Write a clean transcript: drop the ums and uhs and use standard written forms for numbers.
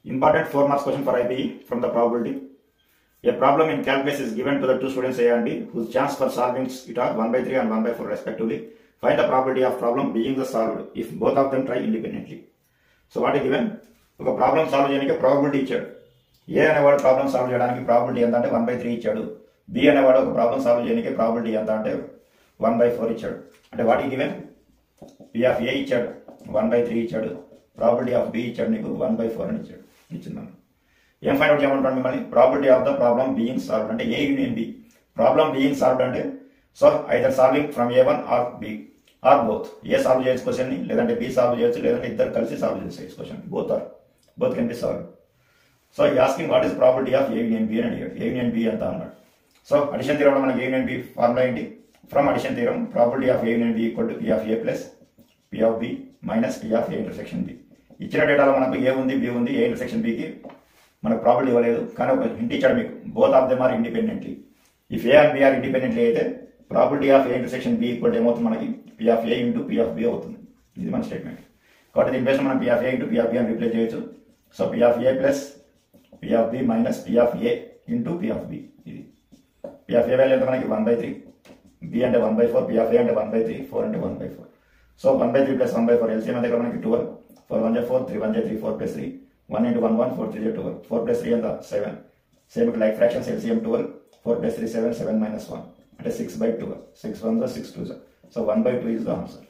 Important 4 marks question for IPE from the probability. A problem in calculus is given to the two students A and B, whose chance for solving it are 1/3 and 1/4 respectively. Find the probability of problem being solved if both of them try independently. So what is given? ఒక problem solve చేయడానికి probability ఇచ్చాడు. ఏ అనేవాడు problem solve చేయడానికి probability ఎంత అంటే 1/3 ఇచ్చాడు. B అనేవాడు ఒక ప్రాబ్లం సాల్వ్ చేయడానికి ప్రాబబిలిటీ ఎంత అంటే 1/4 ఇచ్చాడు. అంటే what is given? P of A ఇచ్చాడు 1/3 ఇచ్చాడు. ప్రాబబిలిటీ ఆఫ్ బి ఇచ్చాడు నీకు 1/4 అని ఇచ్చాడు. ఇచ్చిందన్న ఏం ఫైండ్ అవుట్ చేయమంటాడు మిమ్మల్ని? Probability of the problem being solved అంటే A union B. Problem being solved అంటే so either solving from A1 or B or both. A solve చేయొచ్చు క్వశ్చన్ని, లేదంటే బి సాల్వ్ చేయొచ్చు, లేదంటే ఇద్దరు కలిసి సాల్వ్ చేసేయచ్చు question. both can be solved. So he asking what is probability of A union B అని అడిగాడు. A union B ఎంత అన్నాడు. సో అడిషన్ థియరంలో మనకి A union B ఫార్ములా ఏంటి? From addition theorem probability of A union B equal to P of A plus P of B minus P of A intersection B. ఇచ్చిన డేటాలో మనకు ఏ ఉంది, B ఉంది. A intersection బికి మనకు probability ఇవ్వలేదు, కానీ ఒక హింట్ ఇచ్చాడు మీకు. Both of them are independently. If A and B are independently అయితే probability of A intersection B equal ఏమవుతుంది మనకి? P of A into P of B అవుతుంది. ఇది మన స్టేట్మెంట్. కాబట్టి దీని బేస్ మనం P of A into P of B అని రిప్లేస్ చేయొచ్చు. So P of A plus P of B minus P of A into P of B. ఇది P of A value ఎంత మనకి? 1/3. B అంటే 1/4, P of A అంటే 1/3, 4 అంటే 1/4. So 1/3 plus 1/4 LCM దగ్గర మనకి 12. 4 1 4, 3 1 3, 4 plus 3. 1 into 1 1, 4 3 12. 4 plus 3 ఎంత? 7. Same like fractions LCM 12. 4 plus 3 7, 7 minus 1 అంటే 6/12. 6 1 6 2. So 1/2 is the answer.